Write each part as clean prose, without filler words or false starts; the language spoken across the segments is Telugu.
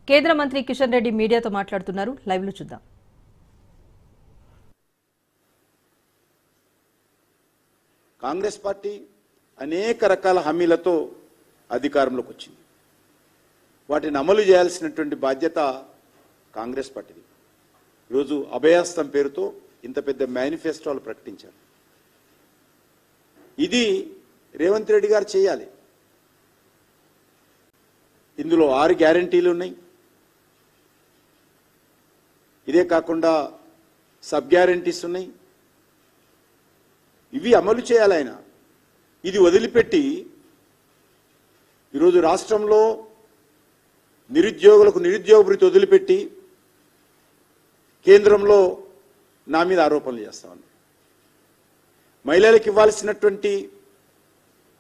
కేంద్ర మంత్రి కిషన్ రెడ్డి మీడియాతో మాట్లాడుతున్నారు. లైవ్ లో చూద్దాం. కాంగ్రెస్ పార్టీ అనేక రకాల హామీలతో అధికారంలోకి వచ్చింది. వాటిని అమలు చేయాల్సినటువంటి బాధ్యత కాంగ్రెస్ పార్టీది. ఈరోజు అభయహస్తం పేరుతో ఇంత పెద్ద మేనిఫెస్టోలు ప్రకటించారు. ఇది రేవంత్ రెడ్డి గారు చేయాలి. ఇందులో 6 గ్యారంటీలు ఉన్నాయి. ఇదే కాకుండా సబ్ గ్యారంటీస్ ఉన్నాయి. ఇవి అమలు చేయాలి ఆయన. ఇది వదిలిపెట్టి ఈరోజు రాష్ట్రంలో నిరుద్యోగులకు నిరుద్యోగ భృతి వదిలిపెట్టి కేంద్రంలో నా మీద ఆరోపణలు చేస్తా ఉన్నారు. మహిళలకు ఇవ్వాల్సినటువంటి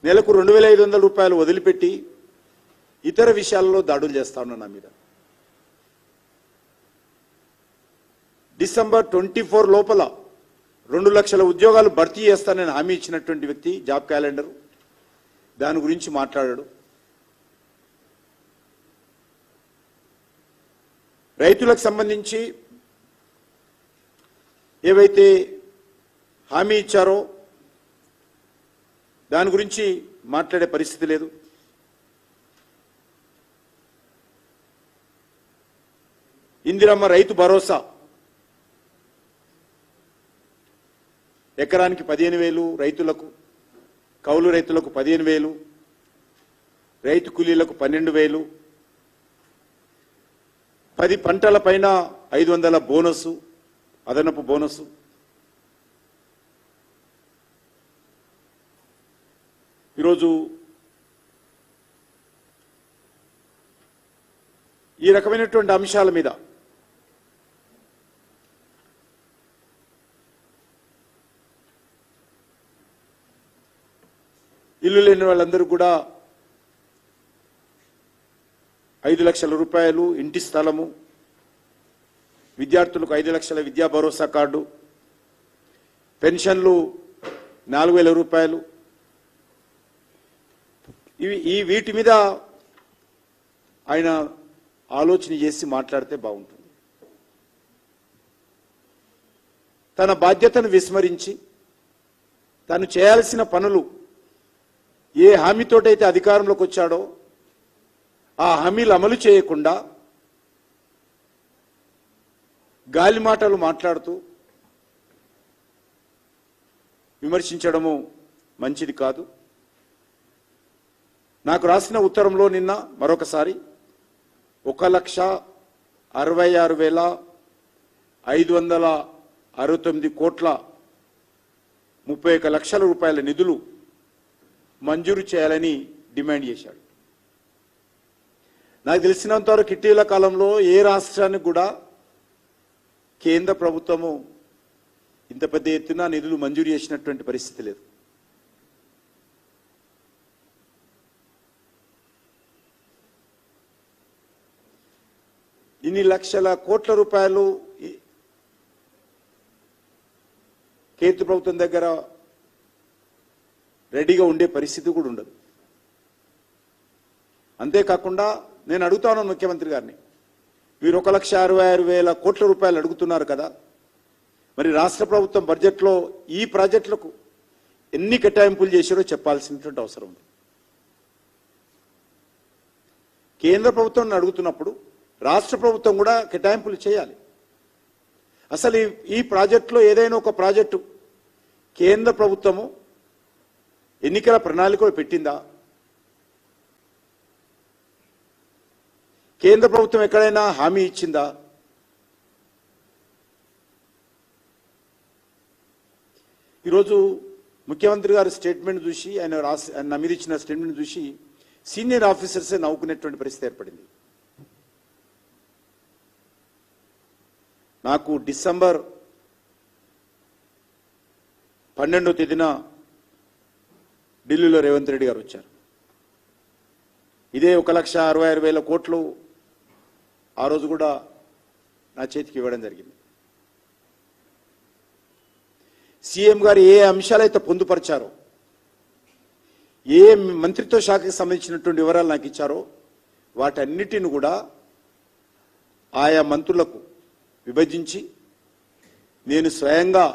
నెలకు 2500 రూపాయలు వదిలిపెట్టి ఇతర విషయాల్లో దాడులు చేస్తా ఉన్నా నా మీద. డిసెంబర్ 24 లోపల 2 లక్షల ఉద్యోగాలు భర్తీ చేస్తానని హామీ ఇచ్చినటువంటి వ్యక్తి జాబ్ క్యాలెండర్ దాని గురించి మాట్లాడాడు. రైతులకు సంబంధించి ఏవైతే హామీ ఇచ్చారో దాని గురించి మాట్లాడే పరిస్థితి లేదు. ఇందిరమ్మ రైతు భరోసా ఎకరానికి 15,000 రైతులకు, కౌలు రైతులకు 15,000, రైతు కూలీలకు 12,000, 10 పంటల పైన 500 బోనస్, అదనపు బోనస్. ఈరోజు ఈ రకమైనటువంటి అంశాల మీద ఇల్లు లేని వాళ్ళందరూ కూడా 5 లక్షల రూపాయలు ఇంటి స్థలము, విద్యార్థులకు 5 లక్షల విద్యా భరోసా కార్డు, పెన్షన్లు 4,000 రూపాయలు. వీటి మీద ఆయన ఆలోచన చేసి మాట్లాడితే బాగుంటుంది. తన బాధ్యతను విస్మరించి తను చేయాల్సిన పనులు ఏ హామీతోటైతే అధికారంలోకి వచ్చాడో ఆ హామీలు అమలు చేయకుండా గాలి మాటలు మాట్లాడుతూ విమర్శించడము మంచిది కాదు. నాకు రాసిన ఉత్తరంలో నిన్న మరొకసారి 1,66,569 కోట్ల 31 లక్షల రూపాయల నిధులు మంజూరు చేయాలని డిమాండ్ చేశాడు. నాకు తెలిసినంత వరకు ఇటీవల కాలంలో ఏ రాష్ట్రానికి కూడా కేంద్ర ప్రభుత్వము ఇంత పెద్ద ఎత్తున నిధులు మంజూరు చేసినటువంటి పరిస్థితి లేదు. ఇన్ని లక్షల కోట్ల రూపాయలు కేంద్ర ప్రభుత్వం దగ్గర రెడీగా ఉండే పరిస్థితి కూడా ఉండదు. అంతేకాకుండా నేను అడుగుతాను ముఖ్యమంత్రి గారిని, మీరు 1,66,000 కోట్ల రూపాయలు అడుగుతున్నారు కదా, మరి రాష్ట్ర ప్రభుత్వం బడ్జెట్లో ఈ ప్రాజెక్టులకు ఎన్ని కేటాయింపులు చేశారో చెప్పాల్సినటువంటి అవసరం ఉంది. కేంద్ర ప్రభుత్వం అడుగుతున్నప్పుడు రాష్ట్ర ప్రభుత్వం కూడా కేటాయింపులు చేయాలి. అసలు ఈ ప్రాజెక్టులో ఏదైనా ఒక ప్రాజెక్టు కేంద్ర ప్రభుత్వము ఎన్నికల ప్రణాళికలో పెట్టిందా? కేంద్ర ప్రభుత్వం ఎక్కడైనా హామీ ఇచ్చిందా? ఈరోజు ముఖ్యమంత్రి గారి స్టేట్మెంట్ చూసి ఆయన నమీదిచ్చిన స్టేట్మెంట్ చూసి సీనియర్ ఆఫీసర్సే నవ్వుకునేటువంటి పరిస్థితి ఏర్పడింది. నాకు డిసెంబర్ 12వ తేదీన ఢిల్లీలో రేవంత్ రెడ్డి గారు వచ్చారు. ఇదే 1,66,000 కోట్లు ఆ రోజు కూడా నా చేతికి ఇవ్వడం జరిగింది. సీఎం గారు ఏ అంశాలైతే పొందుపరిచారో, ఏ మంత్రిత్వ శాఖకి సంబంధించినటువంటి వివరాలు నాకు ఇచ్చారో వాటన్నిటిని కూడా ఆయా మంత్రులకు విభజించి నేను స్వయంగా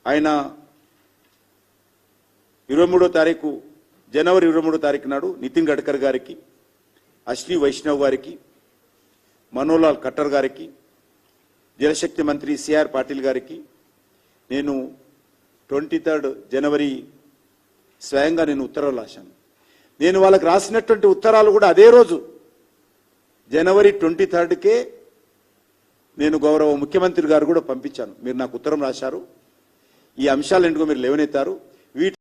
ఆయన 23వ తారీఖు జనవరి 23వ తారీఖు నాడు నితిన్ గడ్కర్ గారికి, అశ్విని వైష్ణవ్ గారికి, మనోలాల్ ఖట్టర్ గారికి, జలశక్తి మంత్రి సిఆర్ పాటిల్ గారికి నేను 23 జనవరి స్వయంగా నేను ఉత్తరాలు రాశాను. నేను వాళ్ళకి రాసినటువంటి ఉత్తరాలు కూడా అదే రోజు జనవరి 23కే నేను గౌరవ ముఖ్యమంత్రి గారు కూడా పంపించాను. మీరు నాకు ఉత్తరం రాశారు, ఈ అంశాలు ఎందుకో మీరు లేవనెత్తారు.